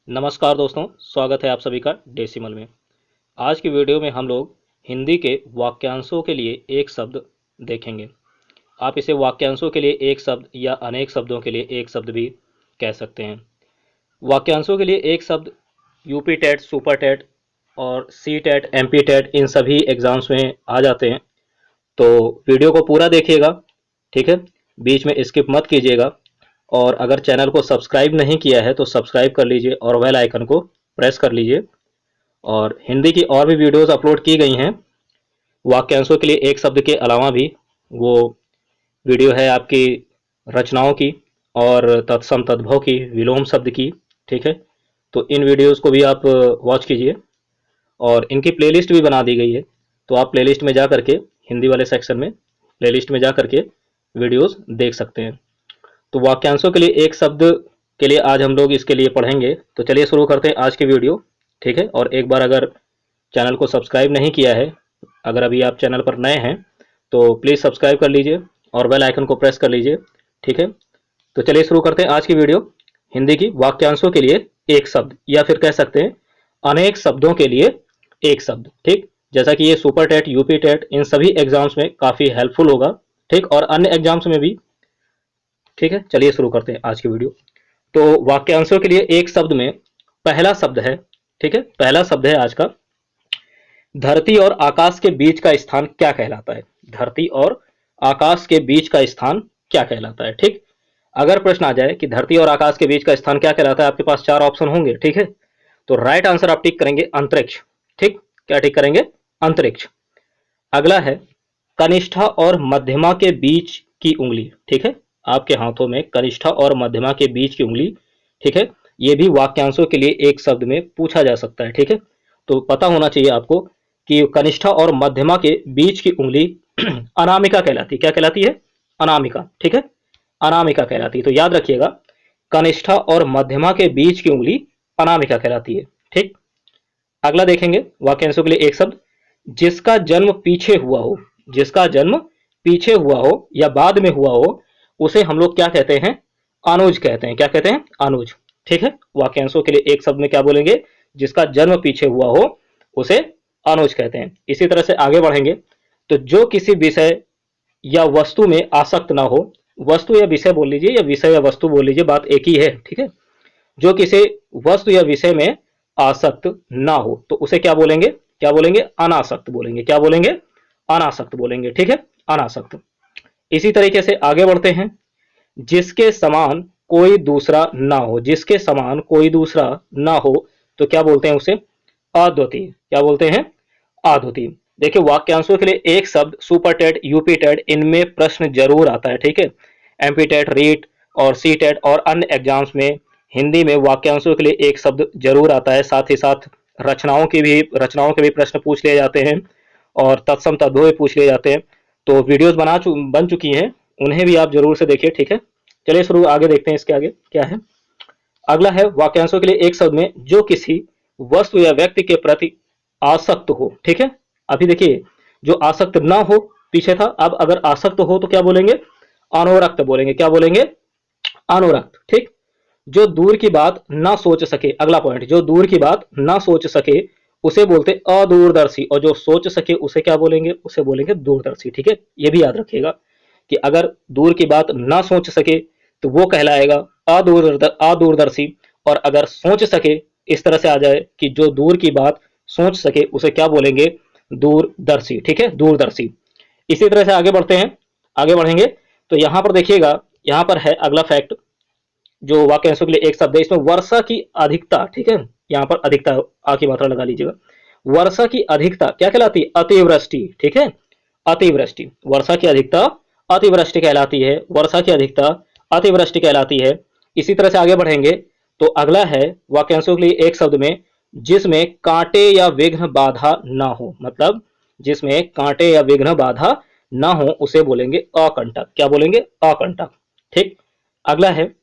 नमस्कार दोस्तों, स्वागत है आप सभी का डेसिमल में। आज की वीडियो में हम लोग हिंदी के वाक्यांशों के लिए एक शब्द देखेंगे। आप इसे वाक्यांशों के लिए एक शब्द या अनेक शब्दों के लिए एक शब्द भी कह सकते हैं। वाक्यांशों के लिए एक शब्द यूपी टेट, सुपर टेट और सी टेट, एमपी टेट इन सभी एग्जाम्स में आ जाते हैं। तो वीडियो को पूरा देखिएगा, ठीक है। बीच में स्किप मत कीजिएगा। और अगर चैनल को सब्सक्राइब नहीं किया है तो सब्सक्राइब कर लीजिए और बेल आइकन को प्रेस कर लीजिए। और हिंदी की और भी वीडियोस अपलोड की गई हैं वाक्यांशों के लिए एक शब्द के अलावा भी। वो वीडियो है आपकी रचनाओं की और तत्सम तद्भव की, विलोम शब्द की, ठीक है। तो इन वीडियोस को भी आप वॉच कीजिए और इनकी प्लेलिस्ट भी बना दी गई है। तो आप प्लेलिस्ट में जा करके, हिंदी वाले सेक्शन में प्लेलिस्ट में जा करके वीडियोस देख सकते हैं। तो वाक्यांशों के लिए एक शब्द के लिए आज हम लोग इसके लिए पढ़ेंगे। तो चलिए शुरू करते हैं आज की वीडियो, ठीक है। और एक बार अगर चैनल को सब्सक्राइब नहीं किया है, अगर अभी आप चैनल पर नए हैं तो प्लीज़ सब्सक्राइब कर लीजिए और बेल आइकन को प्रेस कर लीजिए, ठीक है। तो चलिए शुरू करते हैं आज की वीडियो। हिंदी की वाक्यांशों के लिए एक शब्द या फिर कह सकते हैं अनेक शब्दों के लिए एक शब्द, ठीक। जैसा कि ये सुपर टेट, यूपी टेट इन सभी एग्जाम्स में काफ़ी हेल्पफुल होगा, ठीक, और अन्य एग्जाम्स में भी, ठीक है। चलिए शुरू करते हैं आज की वीडियो। तो वाक्यांशों के लिए एक शब्द में पहला शब्द है, ठीक है। पहला शब्द है आज का, धरती और आकाश के बीच का स्थान क्या कहलाता है। धरती और आकाश के बीच का स्थान क्या कहलाता है, ठीक। अगर प्रश्न आ जाए कि धरती और आकाश के बीच का स्थान क्या कहलाता है, आपके पास चार ऑप्शन होंगे, ठीक है। तो राइट आंसर आप टिक करेंगे अंतरिक्ष, ठीक। क्या टिक करेंगे? अंतरिक्ष। अगला है कनिष्ठा और मध्यमा के बीच की उंगली, ठीक है। आपके हाथों में कनिष्ठा और मध्यमा के बीच की उंगली, ठीक है। ये भी वाक्यांशों के लिए एक शब्द में पूछा जा सकता है, ठीक है। तो पता होना चाहिए आपको कि कनिष्ठा और मध्यमा के बीच की उंगली अनामिका कहलाती है। क्या कहलाती है? अनामिका, ठीक है। अनामिका कहलाती है। तो याद रखिएगा, कनिष्ठा और मध्यमा के बीच की उंगली अनामिका कहलाती है, ठीक। अगला देखेंगे वाक्यांशों के लिए एक शब्द, जिसका जन्म पीछे हुआ हो। जिसका जन्म पीछे हुआ हो या बाद में हुआ हो, उसे हम लोग क्या कहते हैं? अनुज कहते हैं। क्या कहते हैं? अनुज, ठीक है। वाक्यांशों के लिए एक शब्द में क्या बोलेंगे? जिसका जन्म पीछे हुआ हो उसे अनुज कहते हैं। इसी तरह से आगे बढ़ेंगे तो जो किसी विषय या वस्तु में आसक्त ना हो, वस्तु या विषय बोल लीजिए या विषय या वस्तु बोल लीजिए, बात एक ही है, ठीक है। जो किसी वस्तु या विषय में आसक्त ना हो तो उसे क्या बोलेंगे? क्या बोलेंगे? अनासक्त बोलेंगे। क्या बोलेंगे? अनासक्त बोलेंगे, ठीक है। अनासक्त। इसी तरीके से आगे बढ़ते हैं, जिसके समान कोई दूसरा ना हो। जिसके समान कोई दूसरा ना हो तो क्या बोलते हैं उसे? अद्वितीय। क्या बोलते हैं? अद्वितीय। देखिए वाक्यांशों के लिए एक शब्द सुपर टेट, यूपी टेट इनमें प्रश्न जरूर आता है, ठीक है। एमपी टेट, रीट और सी टेट और अन्य एग्जाम्स में हिंदी में वाक्यांशों के लिए एक शब्द जरूर आता है। साथ ही साथ रचनाओं के भी प्रश्न पूछ लिए जाते हैं और तत्सम तद्भव भी पूछ लिए जाते हैं। तो वीडियोस बन चुकी हैं, उन्हें भी आप जरूर से देखिए, ठीक है। चलिए शुरू आगे देखते हैं, इसके आगे क्या है। अगला है वाक्यांशों के लिए एक शब्द में जो किसी वस्तु या व्यक्ति के प्रति आसक्त हो, ठीक है। अभी देखिए, जो आसक्त ना हो पीछे था, अब अगर आसक्त हो तो क्या बोलेंगे? अनुरक्त बोलेंगे। क्या बोलेंगे? अनुरक्त, ठीक। जो दूर की बात ना सोच सके, अगला पॉइंट, जो दूर की बात ना सोच सके उसे बोलते अदूरदर्शी, और जो सोच सके उसे क्या बोलेंगे? उसे बोलेंगे दूरदर्शी, ठीक है। ये भी याद रखिएगा कि अगर दूर की बात ना सोच सके तो वो कहलाएगा अदूरदर्शी, और अगर सोच सके इस तरह से आ जाए कि जो दूर की बात सोच सके उसे क्या बोलेंगे? दूरदर्शी, ठीक है। दूरदर्शी। इसी तरह से आगे बढ़ते हैं, आगे बढ़ेंगे तो यहां पर देखिएगा, यहां पर है अगला फैक्ट, जो वाक्यांशों के लिए एक शब्द है, इसमें वर्षा की अधिकता, ठीक है। यहाँ पर अधिकता आ की मात्रा लगा लीजिएगा। वर्षा की अधिकता क्या कहलाती है? अतिवृष्टि, ठीक है। अतिवृष्टि। वर्षा की अधिकता अतिवृष्टि कहलाती है। वर्षा की अधिकता अतिवृष्टि कहलाती है। इसी तरह से आगे बढ़ेंगे तो अगला है वाक्यांशों के लिए एक शब्द में, जिसमें कांटे या विघ्न बाधा ना हो। मतलब जिसमें कांटे या विघ्न बाधा ना हो उसे बोलेंगे अकंटक। क्या बोलेंगे? अकंटक, ठीक। अगला है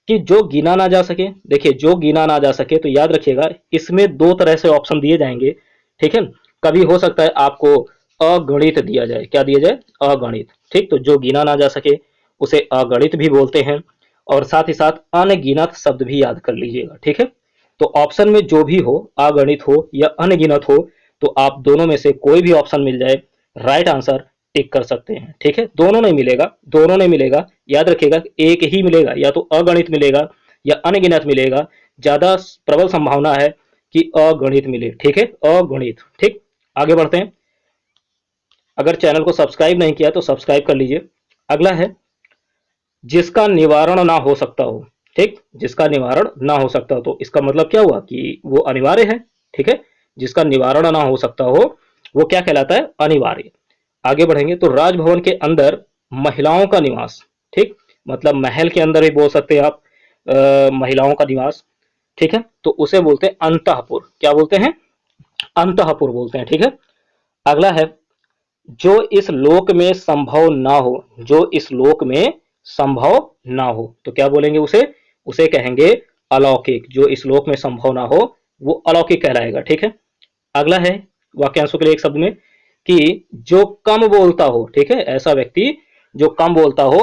कि जो गिना ना जा सके। देखिए, जो गिना ना जा सके तो याद रखिएगा, इसमें दो तरह से ऑप्शन दिए जाएंगे, ठीक है। कभी हो सकता है आपको अगणित दिया जाए। क्या दिया जाए? अगणित, ठीक। तो जो गिना ना जा सके उसे अगणित भी बोलते हैं। और साथ ही साथ अनगिनत शब्द भी याद कर लीजिएगा, ठीक है। तो ऑप्शन में जो भी हो, अगणित हो या अनगिनत हो, तो आप दोनों में से कोई भी ऑप्शन मिल जाए, राइट आंसर टिक कर सकते हैं। ठीक है, दोनों नहीं मिलेगा, दोनों नहीं मिलेगा, याद रखिएगा एक ही मिलेगा, या तो अगणित मिलेगा या अनगिनत मिलेगा। ज्यादा प्रबल संभावना है कि अगणित मिले। ठीक है, अगणित। ठीक, आगे बढ़ते हैं। अगर चैनल को सब्सक्राइब नहीं किया तो सब्सक्राइब कर लीजिए। अगला है जिसका निवारण ना हो सकता हो। ठीक, जिसका निवारण ना हो सकता हो, तो इसका मतलब क्या हुआ कि वो अनिवार्य है। ठीक है, जिसका निवारण ना हो सकता हो वो क्या कहलाता है, अनिवार्य। आगे बढ़ेंगे तो राजभवन के अंदर महिलाओं का निवास। ठीक, मतलब महल के अंदर ही बोल सकते हैं आप, महिलाओं का निवास। ठीक है, तो उसे बोलते हैं अंतःपुर। क्या बोलते हैं, अंतःपुर बोलते हैं। ठीक है, अगला है जो इस लोक में संभव ना हो, जो इस लोक में संभव ना हो, तो क्या बोलेंगे उसे, उसे कहेंगे अलौकिक। जो इस लोक में संभव ना हो वो अलौकिक कहलाएगा। ठीक है, अगला है वाक्यांशों के लिए एक शब्द में कि जो कम बोलता हो। ठीक है, ऐसा व्यक्ति जो कम बोलता हो,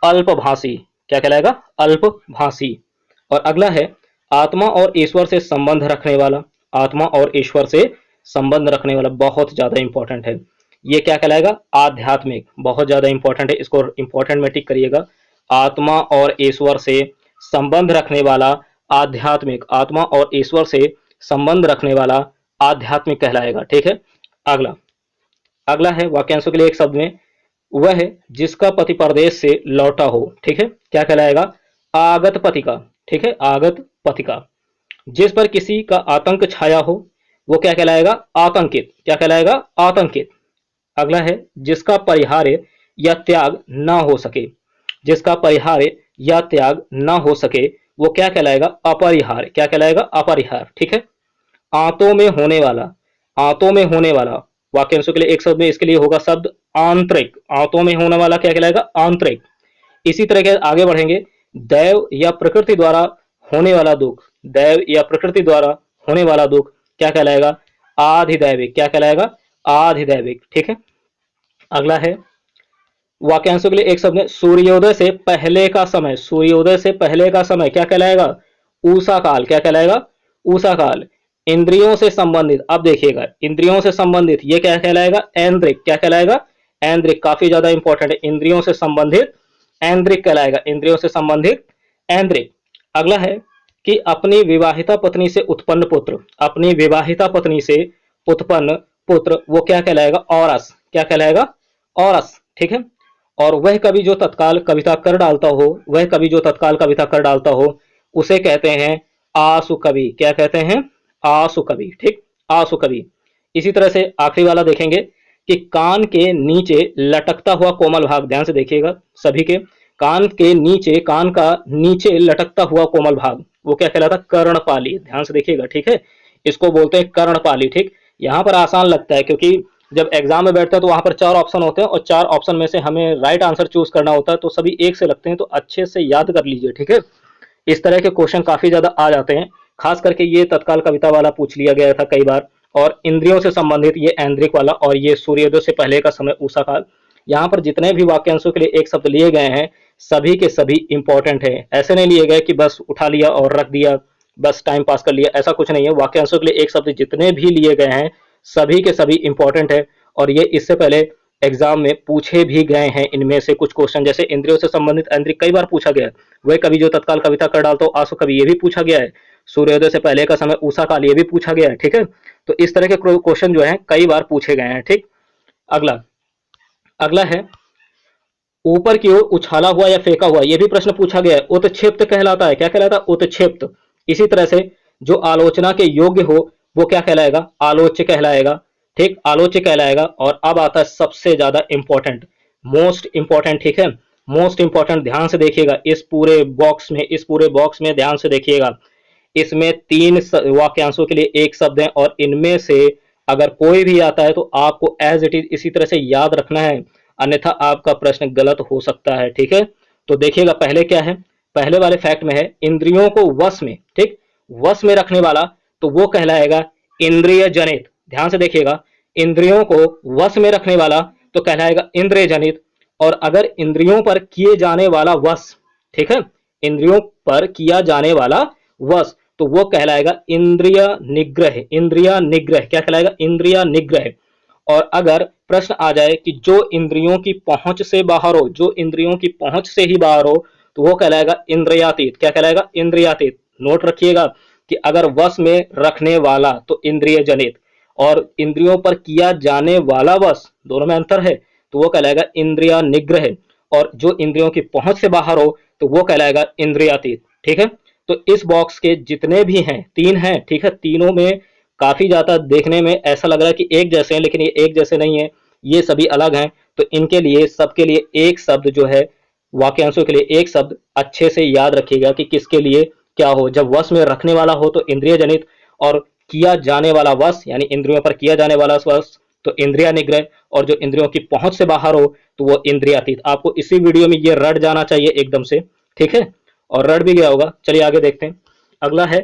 अल्पभाषी। क्या कहलाएगा, अल्पभाषी। और अगला है आत्मा और ईश्वर से संबंध रखने वाला। आत्मा और ईश्वर से संबंध रखने वाला बहुत ज्यादा इंपॉर्टेंट है। ये क्या कहलाएगा, आध्यात्मिक। बहुत ज्यादा इंपॉर्टेंट है, इसको इंपॉर्टेंट में टिक करिएगा। आत्मा और ईश्वर से संबंध रखने वाला आध्यात्मिक, आत्मा और ईश्वर से संबंध रखने वाला आध्यात्मिक कहलाएगा। ठीक है, अगला अगला है वाक्यांशों के लिए एक शब्द में, वह है जिसका पति परदेश से लौटा हो। ठीक है, क्या कहलाएगा, आगत पति का। ठीक है, आगत पति का। जिस पर किसी का आतंक छाया हो वो क्या कहलाएगा, आतंकित। क्या कहलाएगा, आतंकित। अगला है जिसका परिहार्य या त्याग ना हो सके। जिसका परिहार्य या त्याग ना हो सके वो क्या कहलाएगा, अपरिहार्य। क्या कहलाएगा, अपरिहार्य। ठीक है, आंतों में होने वाला। आंतों में होने वाला, वाक्यांशों के लिए एक शब्द में इसके लिए होगा शब्द आंतरिक। आंतों में होने वाला क्या कहलाएगा, आंतरिक। इसी तरह के आगे बढ़ेंगे, दैव या प्रकृति द्वारा होने वाला दुख। दैव या प्रकृति द्वारा होने वाला दुख क्या कहलाएगा, आधिदैविक। क्या कहलाएगा, आधिदैविक। ठीक है, अगला है वाक्यांशों के लिए एक शब्द है सूर्योदय से पहले का समय। सूर्योदय से पहले का समय क्या कहलाएगा, ऊषा काल। क्या कहलाएगा, ऊषा काल। इंद्रियों से संबंधित, अब देखिएगा इंद्रियों से संबंधित ये क्या कहलाएगा, ऐन्द्रिक। क्या कहलाएगा, ऐन्द्रिक। काफी ज्यादा इंपॉर्टेंट है, इंद्रियों से संबंधित ऐन्द्रिक कहलाएगा, इंद्रियों से संबंधित ऐन्द्रिक। अगला है कि अपनी विवाहिता पत्नी से उत्पन्न पुत्र। अपनी विवाहिता पत्नी से उत्पन्न पुत्र वो क्या कहलाएगा, औरस। क्या कहलाएगा, औरस। ठीक है, और वह कवि जो तत्काल कविता कर डालता हो, वह कवि जो तत्काल कविता कर डालता हो उसे कहते हैं आसु कवि। क्या कहते हैं, आसु कवि। ठीक, आसु कवि। इसी तरह से आखिरी वाला देखेंगे कि कान के नीचे लटकता हुआ कोमल भाग। ध्यान से देखिएगा सभी के, कान के नीचे, कान का नीचे लटकता हुआ कोमल भाग वो क्या कहलाता, कर्णपाली। ध्यान से देखिएगा। ठीक है, इसको बोलते हैं कर्णपाली। ठीक, यहाँ पर आसान लगता है क्योंकि जब एग्जाम में बैठते हैं तो वहां पर 4 ऑप्शन होते हैं और 4 ऑप्शन में से हमें राइट आंसर चूज करना होता है, तो सभी एक से लगते हैं, तो अच्छे से याद कर लीजिए। ठीक है, इस तरह के क्वेश्चन काफी ज्यादा आ जाते हैं, खास करके ये तत्काल कविता वाला पूछ लिया गया था कई बार, और इंद्रियों से संबंधित ये ऐन्द्रिक वाला, और ये सूर्योदय से पहले का समय उषा काल। यहाँ पर जितने भी वाक्यांशों के लिए एक शब्द लिए गए हैं सभी के सभी इंपॉर्टेंट है। ऐसे नहीं लिए गए कि बस उठा लिया और रख दिया, बस टाइम पास कर लिया, ऐसा कुछ नहीं है। वाक्यांशों के लिए एक शब्द जितने भी लिए गए हैं सभी के सभी इंपॉर्टेंट है, और ये इससे पहले एग्जाम में पूछे भी गए हैं। इनमें से कुछ क्वेश्चन जैसे इंद्रियों से संबंधित ऐन्द्रिक कई बार पूछा गया है, वह कवि जो तत्काल कविता कर डालता हो आंसू कवि, ये भी पूछा गया है। सूर्योदय से पहले का समय उषा काल, ये भी पूछा गया है। ठीक है, तो इस तरह के क्वेश्चन जो है कई बार पूछे गए हैं। ठीक, अगला अगला है ऊपर की ओर उछाला हुआ या फेंका हुआ, यह भी प्रश्न पूछा गया है, उत्क्षिप्त कहलाता है। क्या कहलाता है, उत्क्षिप्त। इसी तरह से जो आलोचना के योग्य हो वो क्या कहलाएगा, आलोच्य कहलाएगा। ठीक, आलोच्य कहलाएगा। और अब आता है सबसे ज्यादा इंपॉर्टेंट, मोस्ट इंपॉर्टेंट। ठीक है, मोस्ट इंपॉर्टेंट। ध्यान से देखिएगा इस पूरे बॉक्स में, इस पूरे बॉक्स में ध्यान से देखिएगा। इसमें 3 वाक्यांशों के लिए एक शब्द है, और इनमें से अगर कोई भी आता है तो आपको एज इट इज इसी तरह से याद रखना है, अन्यथा आपका प्रश्न गलत हो सकता है। ठीक है, तो देखिएगा पहले क्या है, पहले वाले फैक्ट में है इंद्रियों को वश में। ठीक, वश में रखने वाला तो वो कहलाएगा इंद्रिय जनित। ध्यान से देखिएगा, इंद्रियों को वश में रखने वाला तो कहलाएगा इंद्रिय जनित। और अगर इंद्रियों पर किए जाने वाला वश, ठीक है, इंद्रियों पर किया जाने वाला वश, तो वो कहलाएगा इंद्रिय निग्रह। इंद्रिय निग्रह क्या कहलाएगा? इंद्रिय निग्रह। और अगर प्रश्न आ जाए कि जो इंद्रियों की पहुंच से बाहर हो, जो इंद्रियों की पहुंच से ही बाहर हो, तो वो कहलाएगा इंद्रियातीत। क्या कहलाएगा? इंद्रियातीत। नोट रखिएगा कि अगर वश में रखने वाला तो इंद्रिय जनित, और इंद्रियों पर किया जाने वाला वश, दोनों में अंतर है, तो वो कहलाएगा इंद्रिया निग्रह। और जो इंद्रियों की पहुंच से बाहर हो तो वो कहलाएगा इंद्रियातीत। ठीक है, तो इस बॉक्स के जितने भी हैं, 3 हैं, ठीक है, तीनों में काफी ज्यादा देखने में ऐसा लग रहा है कि एक जैसे हैं, लेकिन ये एक जैसे नहीं है, ये सभी अलग हैं। तो इनके लिए, सबके लिए एक शब्द जो है, वाक्यांशों के लिए एक शब्द अच्छे से याद रखिएगा कि किसके लिए क्या हो। जब वश में रखने वाला हो तो इंद्रिय जनित, और किया जाने वाला वश यानी इंद्रियों पर किया जाने वाला वश तो इंद्रिया निग्रह, और जो इंद्रियों की पहुंच से बाहर हो तो वो इंद्रियातीत। आपको इसी वीडियो में ये रट जाना चाहिए एकदम से, ठीक है, और रट भी गया होगा। चलिए आगे देखते हैं। अगला है,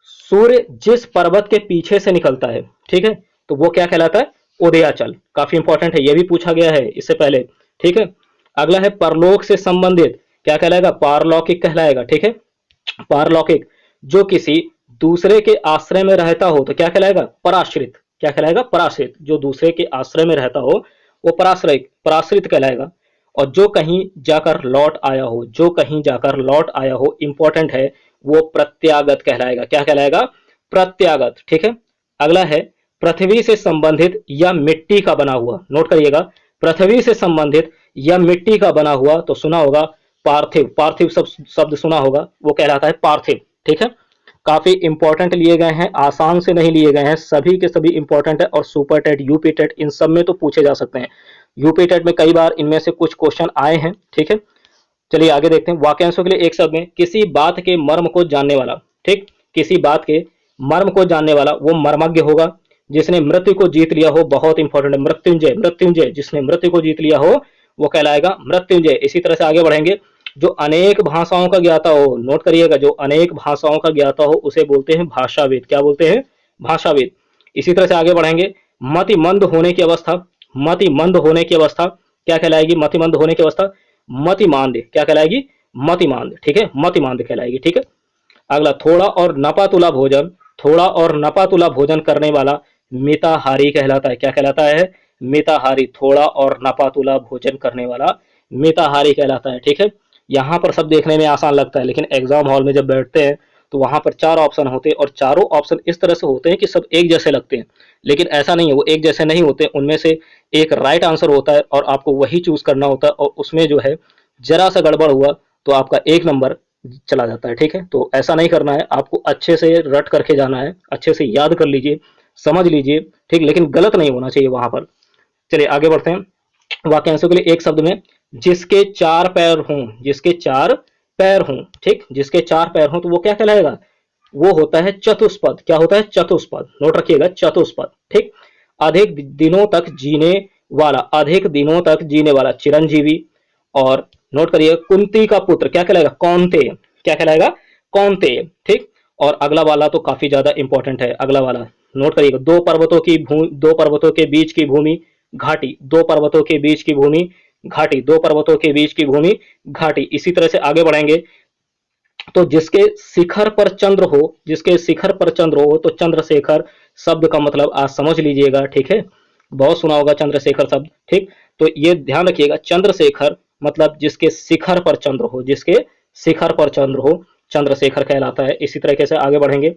सूर्य जिस पर्वत के पीछे से निकलता है, ठीक है, तो वो क्या कहलाता है? उदयाचल। काफी इंपॉर्टेंट है, ये भी पूछा गया है इससे पहले, ठीक है। अगला है, परलोक से संबंधित, क्या कहलाएगा? पारलौकिक कहलाएगा, ठीक है, पारलौकिक। जो किसी दूसरे के आश्रय में रहता हो तो क्या कहलाएगा? पराश्रित। क्या कहलाएगा? पराश्रित। जो दूसरे के आश्रय में रहता हो वो पराश्रित कहलाएगा। और जो कहीं जाकर लौट आया हो, जो कहीं जाकर लौट आया हो, इंपॉर्टेंट है, वो प्रत्यागत कहलाएगा। क्या कहलाएगा? प्रत्यागत। ठीक है। अगला है, पृथ्वी से संबंधित या मिट्टी का बना हुआ। नोट करिएगा, पृथ्वी से संबंधित या मिट्टी का बना हुआ, तो सुना होगा पार्थिव। पार्थिव शब्द सुना होगा, वो कहलाता है पार्थिव। ठीक है, काफी इंपॉर्टेंट लिए गए हैं, आसान से नहीं लिए गए हैं, सभी के सभी इंपॉर्टेंट है। और सुपर टेट, यूपी टेट, इन सब में तो पूछे जा सकते हैं। यूपी टेट में कई बार इनमें से कुछ क्वेश्चन आए हैं। ठीक है, चलिए आगे देखते हैं। वाक्यांशों के लिए एक शब्द में, किसी बात के मर्म को जानने वाला। ठीक, किसी बात के मर्म को जानने वाला वो मर्मज्ञ होगा। जिसने मृत्यु को जीत लिया हो, बहुत इंपॉर्टेंट है, मृत्युंजय। मृत्युंजय, जिसने मृत्यु को जीत लिया हो वो कहलाएगा मृत्युंजय। इसी तरह से आगे बढ़ेंगे। जो अनेक भाषाओं का ज्ञाता हो, नोट करिएगा, जो अनेक भाषाओं का ज्ञाता हो उसे बोलते हैं भाषाविद। क्या बोलते हैं? भाषाविद। इसी तरह से आगे बढ़ेंगे। मतिमंद होने की अवस्था, मतिमंद होने की अवस्था क्या कहलाएगी? मतिमंद होने की अवस्था मतिमांद। क्या कहलाएगी? मतिमांद। ठीक है, मतिमांद कहलाएगी। ठीक है। अगला, थोड़ा और नपातुला भोजन, थोड़ा और नपातुला भोजन करने वाला मिताहारी कहलाता है। क्या कहलाता है? मिताहारी। थोड़ा और नपातुला भोजन करने वाला मिताहारी कहलाता है। ठीक है, यहाँ पर सब देखने में आसान लगता है, लेकिन एग्जाम हॉल में जब बैठते हैं तो वहां पर 4 ऑप्शन होते हैं, और चारों ऑप्शन इस तरह से होते हैं कि सब एक जैसे लगते हैं, लेकिन ऐसा नहीं है, वो एक जैसे नहीं होते। उनमें से एक राइट आंसर होता है और आपको वही चूज करना होता है, और उसमें जो है जरा सा गड़बड़ हुआ तो आपका 1 नंबर चला जाता है। ठीक है, तो ऐसा नहीं करना है, आपको अच्छे से रट करके जाना है, अच्छे से याद कर लीजिए, समझ लीजिए, ठीक, लेकिन गलत नहीं होना चाहिए वहां पर। चलिए आगे बढ़ते हैं। वाक्यांशों के लिए एक शब्द में, जिसके 4 पैर हों, जिसके 4 पैर हों, ठीक, जिसके 4 पैर हों तो वो क्या कहलाएगा? वो होता है चतुष्पद। क्या होता है? चतुष्पद। नोट रखिएगा, चतुष्पद। ठीक, अधिक दिनों तक जीने वाला, अधिक दिनों तक जीने वाला चिरंजीवी। और नोट करिए, कुंती का पुत्र क्या कहलाएगा? कौन्तेय। क्या कहलाएगा? कौन्तेय। ठीक, और अगला वाला तो काफी ज्यादा इंपॉर्टेंट है। अगला वाला नोट करिएगा, दो पर्वतों के बीच की भूमि घाटी। दो पर्वतों के बीच की भूमि घाटी। दो पर्वतों के बीच की भूमि घाटी। इसी तरह से आगे बढ़ेंगे। तो जिसके शिखर पर चंद्र हो, जिसके शिखर पर चंद्र हो तो चंद्रशेखर शब्द का मतलब आज समझ लीजिएगा। ठीक है, बहुत सुना होगा चंद्रशेखर शब्द। ठीक, तो ये ध्यान रखिएगा, चंद्रशेखर मतलब जिसके शिखर पर चंद्र हो, जिसके शिखर पर चंद्र हो चंद्रशेखर कहलाता है। इसी तरीके से आगे बढ़ेंगे।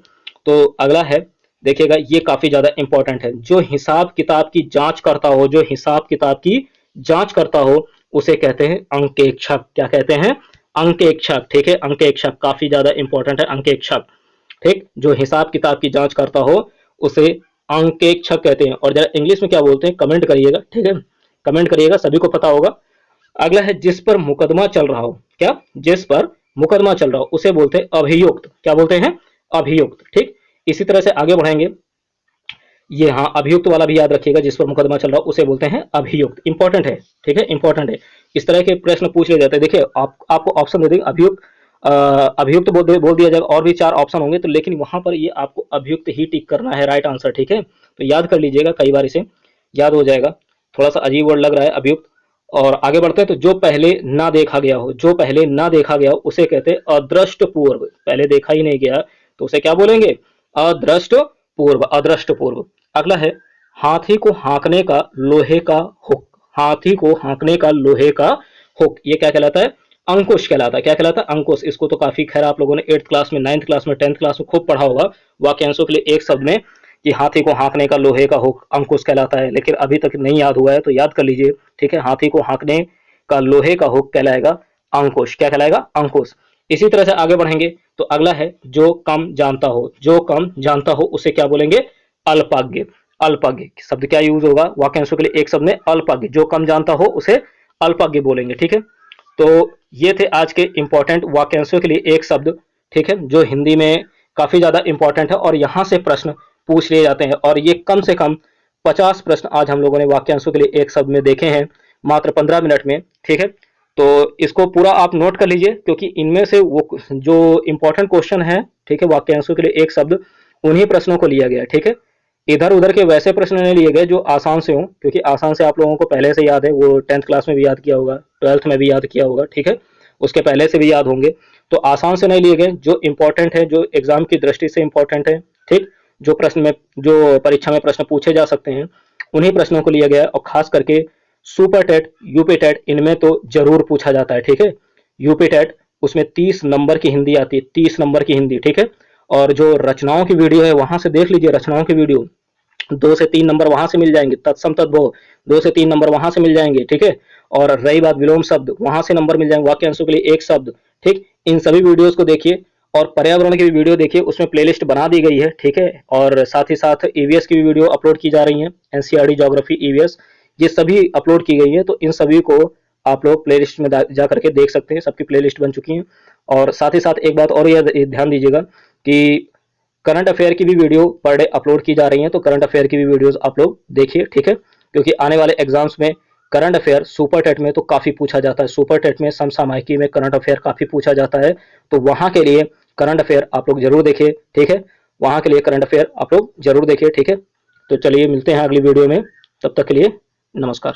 तो अगला है, देखिएगा, ये काफी ज्यादा इंपॉर्टेंट है। जो हिसाब किताब की जांच करता हो, जो हिसाब किताब की जांच करता हो उसे कहते हैं अंकेक्षक। क्या कहते हैं? अंकेक्षक। ठीक है, अंकेक्षक काफी ज्यादा इंपॉर्टेंट है, अंकेक्षक। ठीक, जो हिसाब किताब की जांच करता हो उसे अंकेक्षक कहते हैं। और जरा इंग्लिश में क्या बोलते हैं कमेंट करिएगा। ठीक है, कमेंट करिएगा, सभी को पता होगा। अगला है, जिस पर मुकदमा चल रहा हो। क्या? जिस पर मुकदमा चल रहा हो उसे बोलते हैं अभियुक्त। क्या बोलते हैं? अभियुक्त। ठीक, इसी तरह से आगे बढ़ेंगे। ये, हाँ, अभियुक्त वाला भी याद रखिएगा, जिस पर मुकदमा चल रहा हो उसे बोलते हैं अभियुक्त। इंपॉर्टेंट है। ठीक है, इंपॉर्टेंट है। इस तरह के प्रश्न पूछ लिए जाते हैं। देखिए, आपको ऑप्शन दे देंगे, अभियुक्त, अभियुक्त बोल दिया जाएगा, और भी 4 ऑप्शन होंगे, तो लेकिन वहां पर ये आपको अभियुक्त ही टिक करना है, राइट आंसर। ठीक है, तो याद कर लीजिएगा, कई बार इसे याद हो जाएगा। थोड़ा सा अजीब वर्ड लग रहा है अभियुक्त। और आगे बढ़ते हैं। तो जो पहले ना देखा गया हो, जो पहले ना देखा गया हो उसे कहते हैं अदृष्ट पूर्व। पहले देखा ही नहीं गया तो उसे क्या बोलेंगे? अदृष्ट पूर्व, अदृष्ट पूर्व। अगला है हाथी को हाँकने का लोहे का हुक। हाथी को हाँकने का लोहे का हुक, ये क्या कहलाता है? अंकुश कहलाता है। क्या कहलाता है? अंकुश। इसको तो काफी खैर आप लोगों ने 8th क्लास में, 9th क्लास में, 10th क्लास में खूब पढ़ा होगा वाक्यांशों के लिए एक शब्द में कि हाथी को हाँकने का लोहे का हुक अंकुश कहलाता है, लेकिन अभी तक नहीं याद हुआ है तो याद कर लीजिए। ठीक है, हाथी को हाँकने का लोहे का हुक कहलाएगा अंकुश। क्या कहलाएगा? अंकुश। इसी तरह से आगे बढ़ेंगे तो अगला है जो कम जानता हो। जो कम जानता हो उसे क्या बोलेंगे? अल्पज्ञ। अल्पज्ञ शब्द क्या यूज होगा वाक्यांशों के लिए एक शब्द में? अल्पज्ञ। जो कम जानता हो उसे अल्पज्ञ बोलेंगे। ठीक है, तो ये थे आज के इंपॉर्टेंट वाक्यांशों के लिए एक शब्द। ठीक है, जो हिंदी में काफी ज्यादा इंपॉर्टेंट है और यहाँ से प्रश्न पूछ लिए जाते हैं, और ये कम से कम 50 प्रश्न आज हम लोगों ने वाक्यांशों के लिए एक शब्द में देखे हैं मात्र 15 मिनट में। ठीक है, तो इसको पूरा आप नोट कर लीजिए, क्योंकि इनमें से वो जो इंपॉर्टेंट क्वेश्चन है, ठीक है, वाक्यांशों के लिए एक शब्द, उन्हीं प्रश्नों को लिया गया है। ठीक है, इधर उधर के वैसे प्रश्न नहीं लिए गए जो आसान से हों, क्योंकि आसान से आप लोगों को पहले से याद है, वो 10th क्लास में भी याद किया होगा, 12th में भी याद किया होगा। ठीक है, उसके पहले से भी याद होंगे, तो आसान से नहीं लिए गए। जो इंपॉर्टेंट है, जो एग्जाम की दृष्टि से इंपॉर्टेंट है, ठीक, जो प्रश्न में, जो परीक्षा में प्रश्न पूछे जा सकते हैं, उन्हीं प्रश्नों को लिया गया है। और खास करके सुपर टेट, यूपी टेट, इनमें तो जरूर पूछा जाता है। ठीक है, यूपी टेट, उसमें 30 नंबर की हिंदी आती है, 30 नंबर की हिंदी। ठीक है, और जो रचनाओं की वीडियो है वहां से देख लीजिए, रचनाओं की वीडियो 2 से 3 नंबर वहां से मिल जाएंगे। तत्सम तद्भव 2 से 3 नंबर वहां से मिल जाएंगे। ठीक है, और रही बात विलोम शब्द, वहां से नंबर मिल जाएंगे वाक्यांशों के लिए एक शब्द। ठीक, इन सभी वीडियोस को देखिए, और पर्यावरण की भी वीडियो देखिए, उसमें प्लेलिस्ट बना दी गई है। ठीक है, और साथ ही साथ ईवीएस की भी वीडियो अपलोड की जा रही है, एनसीईआरटी ज्योग्राफी ईवीएस, ये सभी अपलोड की गई है। तो इन सभी को आप लोग प्लेलिस्ट में जा करके देख सकते हैं, सबकी प्लेलिस्ट बन चुकी है। और साथ ही साथ एक बात और यह ध्यान दीजिएगा कि करंट अफेयर की भी वीडियो पर डे अपलोड की जा रही है, तो करंट अफेयर की भी वीडियोस आप लोग देखिए। ठीक है, क्योंकि आने वाले एग्जाम्स में करंट अफेयर सुपर टेट में तो काफी पूछा जाता है, सुपर टेट में समसामयिकी में करंट अफेयर काफी पूछा जाता है, तो वहां के लिए करंट अफेयर आप लोग जरूर देखिए। ठीक है, वहां के लिए करंट अफेयर आप लोग जरूर देखिए। ठीक है, तो चलिए मिलते हैं अगली वीडियो में, तब तक के लिए नमस्कार।